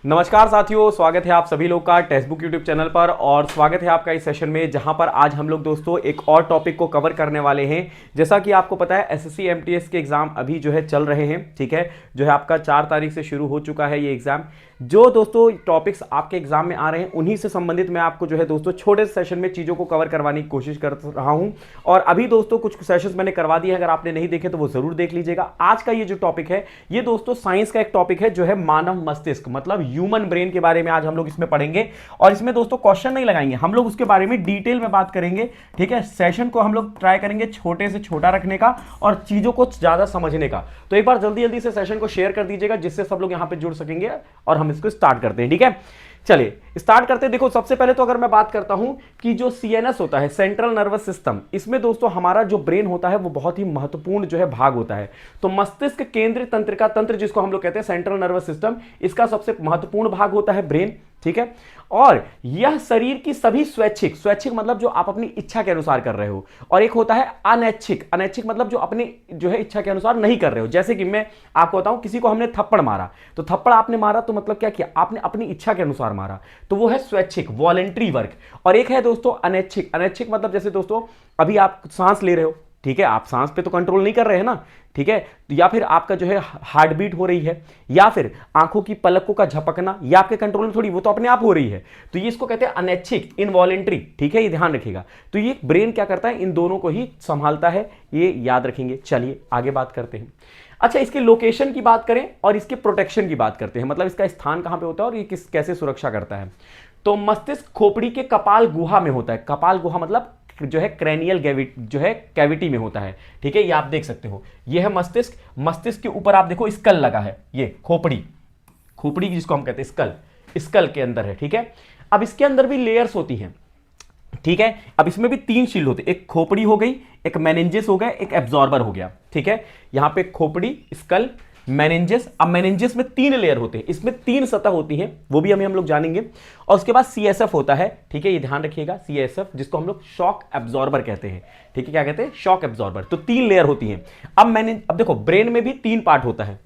नमस्कार साथियों, स्वागत है आप सभी लोग का टेक्स्ट बुक यूट्यूब चैनल पर। और स्वागत है आपका इस सेशन में, जहां पर आज हम लोग दोस्तों एक और टॉपिक को कवर करने वाले हैं। जैसा कि आपको पता है एसएससी एमटीएस के एग्जाम अभी जो है चल रहे हैं, ठीक है, जो है आपका 4 तारीख से शुरू हो चुका है ये एग्जाम। जो दोस्तों टॉपिक्स आपके एग्जाम में आ रहे हैं उन्हीं से संबंधित मैं आपको जो है दोस्तों छोटे सेशन में चीज़ों को कवर करवाने की कोशिश कर रहा हूं। और अभी दोस्तों कुछ सेशंस मैंने करवा दिए हैं, अगर आपने नहीं देखे तो वो जरूर देख लीजिएगा। आज का ये जो टॉपिक है ये दोस्तों साइंस का एक टॉपिक है, जो है मानव मस्तिष्क, मतलब ह्यूमन ब्रेन के बारे में आज हम लोग इसमें पढ़ेंगे। और इसमें दोस्तों क्वेश्चन नहीं लगाएंगे, हम लोग उसके बारे में डिटेल में बात करेंगे, ठीक है। सेशन को हम लोग ट्राई करेंगे छोटे से छोटा रखने का और चीज़ों को ज़्यादा समझने का। तो एक बार जल्दी जल्दी से सेशन को शेयर कर दीजिएगा, जिससे सब लोग यहाँ पे जुड़ सकेंगे। और हम इसको स्टार्ट करते हैं, ठीक है। चलिए स्टार्ट करते हैं। देखो सबसे पहले तो अगर मैं बात करता हूं कि जो सीएनएस होता है, सेंट्रल नर्वस सिस्टम, इसमें दोस्तों हमारा जो ब्रेन होता है वो बहुत ही महत्वपूर्ण जो है भाग होता है। तो मस्तिष्क केंद्रीय तंत्रिका तंत्र, जिसको हम लोग कहते हैं सेंट्रल नर्वस सिस्टम, इसका सबसे महत्वपूर्ण भाग होता है ब्रेन, ठीक है। और यह शरीर की सभी स्वैच्छिक, स्वैच्छिक मतलब जो आप अपनी इच्छा के अनुसार कर रहे हो, और एक होता है अनैच्छिक, अनैच्छिक मतलब जो अपनी जो है इच्छा के अनुसार नहीं कर रहे हो। जैसे कि मैं आपको बताऊं, किसी को हमने थप्पड़ मारा, तो थप्पड़ आपने मारा तो मतलब क्या किया, आपने अपनी इच्छा के अनुसार मारा, तो वो है स्वैच्छिक, वॉलेंट्री वर्क। और एक है दोस्तों अनैच्छिक, अनैच्छिक मतलब जैसे दोस्तों अभी आप सांस ले रहे हो, ठीक है, आप सांस पे तो कंट्रोल नहीं कर रहे हैं ना, ठीक है, या फिर आपका जो है हार्ट बीट हो रही है, या फिर आंखों की पलकों का झपकना, ये आपके कंट्रोल में थोड़ी, वो तो अपने आप हो रही है। तो ये इसको कहते हैं अनैच्छिक, इनवॉलेंट्री, ठीक है, ये ध्यान रखिएगा। तो ये ब्रेन क्या करता है, इन दोनों को ही संभालता है, ये याद रखेंगे। चलिए आगे बात करते हैं। अच्छा, इसके लोकेशन की बात करें और इसके प्रोटेक्शन की बात करते हैं, मतलब इसका स्थान कहां पे होता है और ये कैसे सुरक्षा करता है। तो मस्तिष्क खोपड़ी के कपाल गुहा में होता है। कपाल गुहा मतलब जो है क्रेनियल जो है कैविटी में होता है, ठीक है, ये आप देख सकते हो। ये है मस्तिष्क, मस्तिष्क के ऊपर आप देखो स्कल लगा है, ये खोपड़ी, खोपड़ी जिसको हम कहते हैं स्कल, स्कल के अंदर है, ठीक है। अब इसके अंदर भी लेयर्स होती हैं, ठीक है। अब इसमें भी 3 शील्ड होते हैं, एक खोपड़ी हो गई, एक मेनिंजेस हो गया, एक एब्जॉर्बर हो गया, ठीक है। यहां पे खोपड़ी, स्कल, मेनिंजेस। अब मेनिंजेस में 3 लेयर होते हैं, इसमें 3 सतह होती हैं, वो भी हम लोग जानेंगे। और उसके बाद सीएसएफ होता है, ठीक है, ये ध्यान रखिएगा, सीएसएफ जिसको हम लोग शॉक एब्जॉर्बर कहते हैं, ठीक है, क्या कहते हैं, शॉक एब्जॉर्बर। तो 3 लेयर होती हैं। अब देखो ब्रेन में भी 3 पार्ट होता है,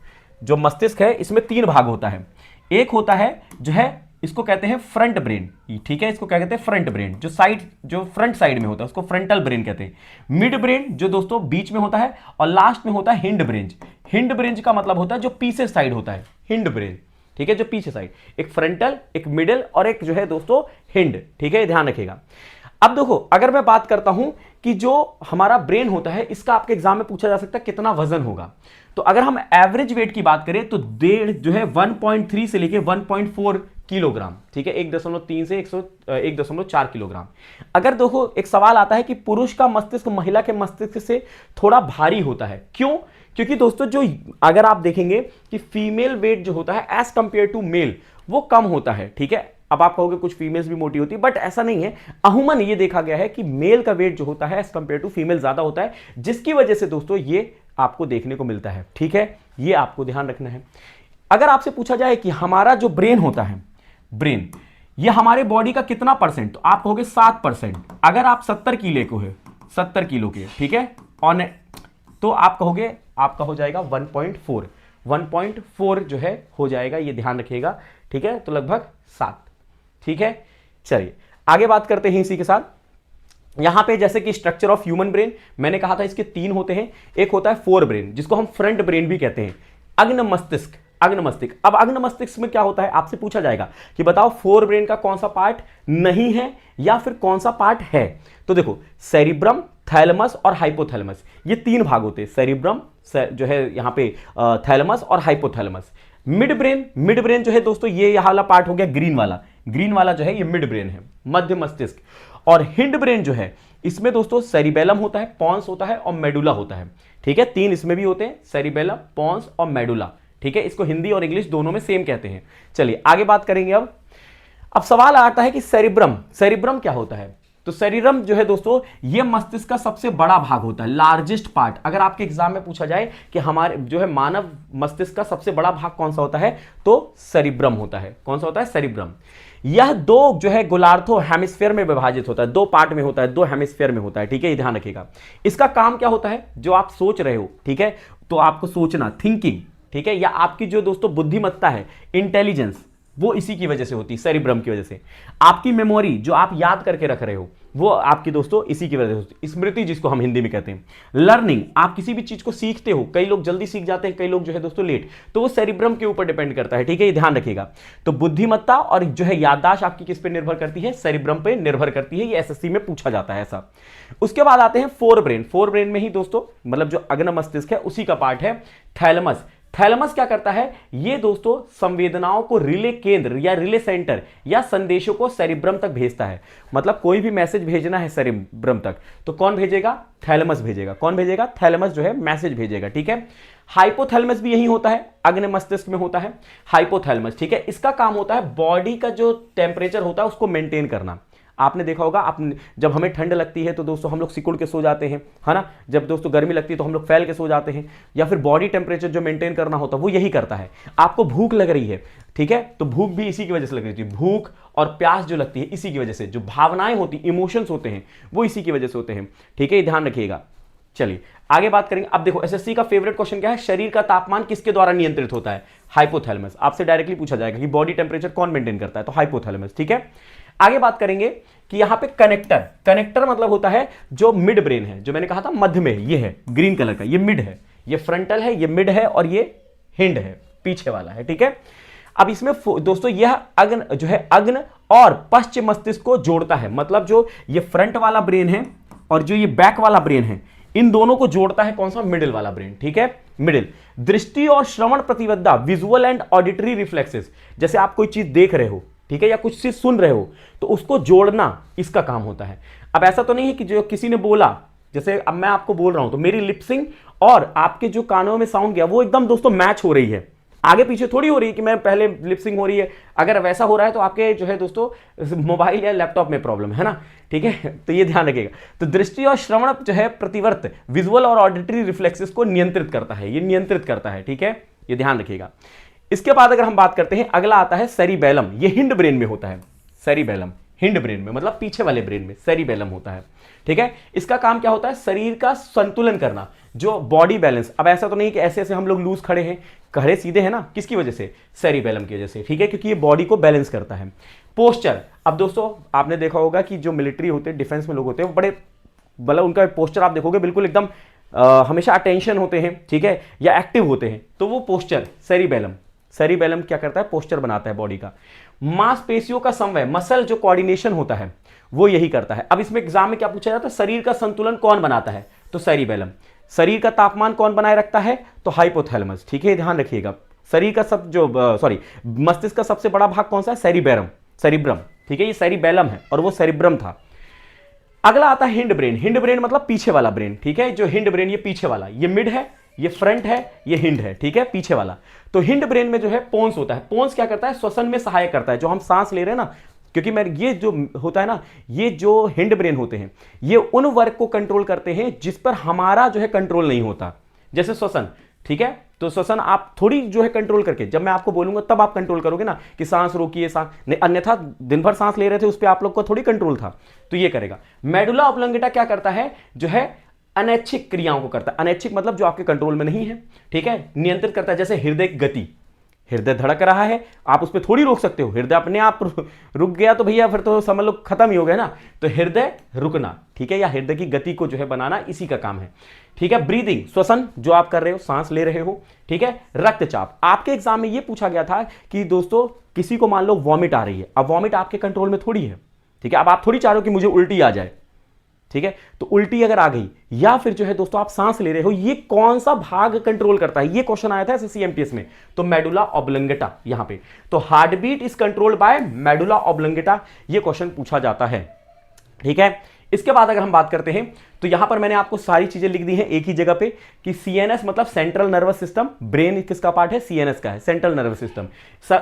जो मस्तिष्क है इसमें 3 भाग होता है। एक होता है जो है, इसको कहते हैं फ्रंट ब्रेन, ठीक है, इसको क्या कहते हैं, फ्रंट ब्रेन, जो साइड, जो फ्रंट साइड में होता है उसको फ्रंटल ब्रेन कहते हैं। मिड ब्रेन जो दोस्तों बीच में होता है, और लास्ट में होता है हिंड ब्रेन। हिंड ब्रेन का मतलब होता है जो पीछे साइड होता है, हिंड ब्रेन, ठीक है, जो पीछे साइड, एक फ्रंटल, एक मिडिल और एक जो है दोस्तों हिंड, ठीक है, ध्यान रखिएगा। अब देखो अगर मैं बात करता हूं कि जो हमारा ब्रेन होता है, इसका आपके एग्जाम में पूछा जा सकता है कितना वजन होगा। तो अगर हम एवरेज वेट की बात करें तो डेढ़ जो है 1.3 से लेके 1.4 किलोग्राम, ठीक है, 1.3 से 1.4 किलोग्राम। अगर देखो एक सवाल आता है कि पुरुष का मस्तिष्क महिला के मस्तिष्क से थोड़ा भारी होता है, क्यों? क्योंकि दोस्तों जो अगर आप देखेंगे कि फीमेल वेट जो होता है एज कंपेयर टू मेल वो कम होता है, ठीक है। अब आप कहोगे कुछ फीमेल्स भी मोटी होती है, बट ऐसा नहीं है। अमूमन ये देखा गया है कि मेल का वेट जो होता है एज कंपेयर टू फीमेल ज्यादा होता है, जिसकी वजह से दोस्तों ये आपको देखने को मिलता है, ठीक है, ये आपको ध्यान रखना है। अगर आपसे पूछा जाए कि हमारा जो ब्रेन होता है, ब्रेन ये हमारे बॉडी का कितना परसेंट, तो आप कहोगे 7%। अगर आप 70 किलो को है, 70 किलो के, ठीक है, ऑन, तो आप कहोगे आपका हो जाएगा 1.4 जो है हो जाएगा, ये ध्यान रखिएगा, ठीक है। तो लगभग 7, ठीक है। चलिए आगे बात करते हैं इसी के साथ। यहां पे जैसे कि स्ट्रक्चर ऑफ ह्यूमन ब्रेन मैंने कहा था इसके 3 होते हैं। एक होता है फोर ब्रेन, जिसको हम फ्रंट ब्रेन भी कहते हैं, अग्न मस्तिष्क, अग्न मस्तिष्क। अब अग्न मस्तिष्क में क्या होता है, आपसे पूछा जाएगा कि बताओ फोर ब्रेन का कौन सा पार्ट नहीं है या फिर कौन सा पार्ट है। तो देखो सेरिब्रम, थैलेमस और हाइपोथैलेमस, ये 3 भाग होते हैं। सेरिब्रम जो है यहां पे, थैलेमस और हाइपोथैलेमस। मिड ब्रेन जो है दोस्तों ये वाला पार्ट हो गया ग्रीन वाला, ग्रीन वाला जो है ये मिड ब्रेन है, मध्य मस्तिष्क। और हिंड ब्रेन जो है इसमें दोस्तों सेरिबेलम होता है, पॉन्स होता है और मेडुला होता है, ठीक है। 3 इसमें भी होते हैं, सेरिबेलम, पॉन्स और मेडुला, ठीक है। इसको हिंदी और इंग्लिश दोनों में सेम कहते हैं। चलिए आगे बात करेंगे। अब सवाल आता है कि सेरिब्रम, सेरिब्रम क्या होता है। तो सेरिब्रम जो है दोस्तों ये मस्तिष्क का सबसे बड़ा भाग होता है, लार्जेस्ट पार्ट। अगर आपके एग्जाम में पूछा जाए कि हमारे जो है मानव मस्तिष्क का सबसे बड़ा भाग कौन सा होता है, तो सेरिब्रम होता है। कौन सा होता है, सेरिब्रम। यह 2 जो है गोलार्थो हेमिस्फीयर में विभाजित होता है, 2 पार्ट में होता है, 2 हेमिस्फीयर में होता है, ठीक है, ये ध्यान रखिएगा। इसका काम क्या होता है, जो आप सोच रहे हो, ठीक है, तो आपको सोचना, थिंकिंग, ठीक है, या आपकी जो दोस्तों बुद्धिमत्ता है, इंटेलिजेंस, वो इसी की वजह से होती है, सेरिब्रम की वजह से। आपकी मेमोरी जो आप याद करके रख रहे हो वो आपकी दोस्तों इसी की वजह से होती है, स्मृति जिसको हम हिंदी में कहते हैं। लर्निंग, आप किसी भी चीज को सीखते हो, कई लोग जल्दी सीख जाते हैं, कई लोग जो है दोस्तों लेट, तो वो सेरिब्रम के ऊपर डिपेंड करता है, ठीक है, ये ध्यान रखिएगा। तो बुद्धिमत्ता और जो है याददाश्त आपकी किस पे निर्भर करती है, सेरिब्रम पे निर्भर करती है, ये एसएससी में पूछा जाता है ऐसा। उसके बाद आते हैं फोर ब्रेन। फोर ब्रेन में ही दोस्तों मतलब जो अग्न मस्तिष्क है उसी का पार्ट है थैलेमस। थैलेमस क्या करता है, ये दोस्तों संवेदनाओं को रिले केंद्र या रिले सेंटर या संदेशों को सेरिब्रम तक भेजता है। मतलब कोई भी मैसेज भेजना है सेरिब्रम तक तो कौन भेजेगा, थैलेमस भेजेगा। कौन भेजेगा, थैलेमस जो है मैसेज भेजेगा, ठीक है। हाइपोथैलेमस भी यही होता है, अग्न मस्तिष्क में होता है हाइपोथैलेमस, ठीक है। इसका काम होता है बॉडी का जो टेम्परेचर होता है उसको मेंटेन करना। आपने देखा होगा, आप जब हमें ठंड लगती है तो दोस्तों हम लोग सिकुड़ के सो जाते हैं, है ना। जब दोस्तों गर्मी लगती है तो हम लोग फैल के सो जाते हैं, या फिर बॉडी टेम्परेचर जो मेंटेन करना होता है वो यही करता है। आपको भूख लग रही है, ठीक है, तो भूख भी इसी की वजह से लग रही है। भूख और प्यास जो लगती है इसी की वजह से, जो भावनाएं होती, इमोशंस होते हैं वो इसी की वजह से होते हैं, ठीक है, ये ध्यान रखिएगा। चलिए आगे बात करेंगे। अब देखो एसएससी का फेवरेट क्वेश्चन क्या है, शरीर का तापमान किसके द्वारा नियंत्रित होता है, हाइपोथैलेमस। आपसे डायरेक्टली पूछा जाएगा कि बॉडी टेम्परेचर कौन मेंटेन करता है, तो हाइपोथैलेमस, ठीक है। आगे बात करेंगे कि यहां पे कनेक्टर, कनेक्टर मतलब होता है जो मिड ब्रेन है, जो मैंने कहा था मध्य में, ये है ग्रीन कलर का, ये मिड है, ये फ्रंटल है, ये मिड है, और ये हिंड है, पीछे वाला है, ठीक है। अब इसमें दोस्तों यह अग्न जो है अग्न और पश्चिम मस्तिष्क को जोड़ता है। मतलब जो ये फ्रंट वाला ब्रेन है और जो ये बैक वाला ब्रेन है, इन दोनों को जोड़ता है कौन सा, मिडिल वाला ब्रेन, ठीक है, मिडिल। दृष्टि और श्रवण प्रतिबद्धता, विजुअल एंड ऑडिटरी रिफ्लेक्सेस, जैसे आप कोई चीज देख रहे हो, ठीक है, या कुछ चीज सुन रहे हो तो उसको जोड़ना इसका काम होता है। अब ऐसा तो नहीं है कि जो किसी ने बोला, जैसे अब मैं आपको बोल रहा हूं तो मेरी लिपसिंग और आपके जो कानों में साउंड गया वो एकदम दोस्तों मैच हो रही है, आगे पीछे थोड़ी हो रही है कि मैं पहले लिपसिंग हो रही है। अगर वैसा हो रहा है तो आपके जो है दोस्तों मोबाइल या लैपटॉप में प्रॉब्लम है ना, ठीक है, तो ये ध्यान रखिएगा। तो दृष्टि और श्रवण जो है प्रतिवर्त विजुअल और ऑडिटरी रिफ्लेक्सेस को नियंत्रित करता है, ये नियंत्रित करता है, ठीक है, ये ध्यान रखिएगा। इसके बाद अगर हम बात करते हैं, अगला आता है सेरिबेलम। ये हिंड ब्रेन में होता है, सेरिबेलम हिंड ब्रेन में, मतलब पीछे वाले ब्रेन में सेरिबेलम होता है, ठीक है। इसका काम क्या होता है, शरीर का संतुलन करना, जो बॉडी बैलेंस। अब ऐसा तो नहीं कि ऐसे ऐसे हम लोग लूज खड़े हैं, खड़े सीधे हैं ना, किसकी वजह से, सेरिबेलम की वजह से, ठीक है, क्योंकि ये बॉडी को बैलेंस करता है। पोस्चर, अब दोस्तों आपने देखा होगा कि जो मिलिट्री होते हैं, डिफेंस में लोग होते हैं, वो बड़े मतलब उनका पोस्चर आप देखोगे बिल्कुल एकदम हमेशा अटेंशन होते हैं, ठीक है, या एक्टिव होते हैं, तो वो पोस्चर सेरिबेलम, सेरिबेलम क्या करता है, पोस्चर बनाता है बॉडी का। मांसपेशियों का समन्वय, मसल जो कोऑर्डिनेशन होता है वो यही करता है। अब इसमें एग्जाम में क्या पूछा जाता है, शरीर का संतुलन कौन बनाता है, तो सेरिबेलम। शरीर का तापमान कौन बनाए रखता है, तो हाइपोथैलेमस, ठीक है, ध्यान रखिएगा। शरीर का सब जो मस्तिष्क का सबसे बड़ा भाग कौन सा है, सेरिबेरम, सेरिब्रम, ठीक है, ये सेरिबेलम है और वो सेरिब्रम था। अगला आता है हिंड ब्रेन। हिंड ब्रेन मतलब पीछे वाला ब्रेन, ठीक है, जो हिंड ब्रेन ये पीछे वाला, ये मिड है, ये फ्रंट है, ये हिंड है, ठीक है, पीछे वाला। तो हिंड ब्रेन में जो है पोन्स होता है। पोन्स क्या करता है, श्वसन में सहायक करता है, जो हम सांस ले रहे हैं ना, क्योंकि मैं ये जो होता है ना, ये जो हिंड ब्रेन होते हैं ये उन वर्क को कंट्रोल करते हैं जिस पर हमारा जो है कंट्रोल नहीं होता, जैसे श्वसन, ठीक है। तो श्वसन आप थोड़ी जो है कंट्रोल करके, जब मैं आपको बोलूंगा तब आप कंट्रोल करोगे ना कि सांस रोकिए, सांस नहीं, अन्यथा दिन भर सांस ले रहे थे उस पर आप लोग को थोड़ी कंट्रोल था, तो ये करेगा। मेडुला ऑब्लंगेटा क्या करता है, जो है अनैच्छिक क्रियाओं को करता है। अनैच्छिक मतलब जो आपके कंट्रोल में नहीं है, ठीक है, नियंत्रित करता है। जैसे हृदय की गति, हृदय धड़क रहा है, आप उस पर थोड़ी रोक सकते हो, हृदय अपने आप रुक गया तो भैया फिर तो समझ लो खत्म ही हो गया ना। तो हृदय रुकना, ठीक है, या हृदय की गति को जो है बनाना, इसी का काम है, ठीक है। ब्रीदिंग, श्वसन जो आप कर रहे हो, सांस ले रहे हो, ठीक है। रक्तचाप, आपके एग्जाम में ये पूछा गया था कि दोस्तों किसी को मान लो वॉमिट आ रही है, अब वॉमिट आपके कंट्रोल में थोड़ी है, ठीक है, अब आप थोड़ी चाह रहे हो कि मुझे उल्टी आ जाए, ठीक है, तो उल्टी अगर आ गई, या फिर जो है दोस्तों आप सांस ले रहे हो, ये कौन सा भाग कंट्रोल करता है, ये क्वेश्चन आया था एसएससी एमटीएस में, तो मेडुला ऑब्लंगेटा यहां पे। तो heart beat is controlled by medulla oblongata, ये क्वेश्चन पूछा जाता है, ठीक है। इसके बाद अगर हम बात करते हैं तो यहां पर मैंने आपको सारी चीजें लिख दी हैं एक ही जगह पे कि सीएनएस मतलब सेंट्रल नर्वस सिस्टम, ब्रेन किसका पार्ट है, सीएनएस का है, सेंट्रल नर्वस सिस्टम।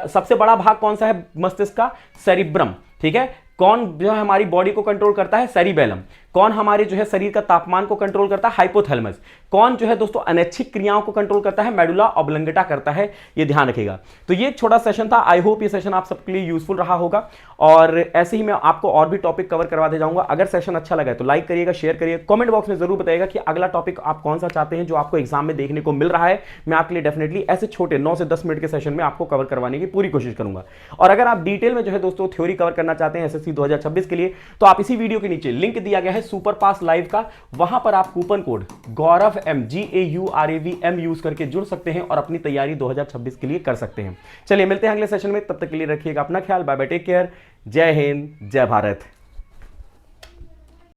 सबसे बड़ा भाग कौन सा है मस्तिष्क का, सेरिब्रम, ठीक है। कौन जो है हमारी बॉडी को कंट्रोल करता है, सेरिबेलम। कौन हमारे जो है शरीर का तापमान को कंट्रोल करता है, हाइपोथैलेमस। कौन जो है दोस्तों अनैच्छिक क्रियाओं को कंट्रोल करता है, मेडुला ऑब्लंगेटा करता है, ये ध्यान रखिएगा। तो ये एक छोटा सेशन था, आई होप ये सेशन आप सबके लिए यूजफुल रहा होगा, और ऐसे ही मैं आपको और भी टॉपिक कवर करवाते जाऊंगा। अगर सेशन अच्छा लगा तो लाइक करिएगा, शेयर करिएगा, कमेंट बॉक्स में जरूर बताइएगा कि अगला टॉपिक आप कौन सा चाहते हैं जो आपको एग्जाम में देखने को मिल रहा है। मैं आपके लिए डेफिनेटली ऐसे छोटे 9 से 10 मिनट के सेशन में आपको कवर करवाने की पूरी कोशिश करूंगा। और अगर आप डिटेल में जो है दोस्तों थ्योरी कवर करना चाहते हैं एसएससी 2026 के लिए, तो आप इसी वीडियो के नीचे लिंक दिया गया है सुपर पास लाइव का, वहां पर आप कूपन कोड गौरव एम GAURAVM यूज करके जुड़ सकते हैं और अपनी तैयारी 2026 के लिए कर सकते हैं। चलिए मिलते हैं अगले सेशन में, तब तक के लिए रखिएगा अपना ख्याल, बाय बाय, टेक केयर, जय हिंद, जय भारत।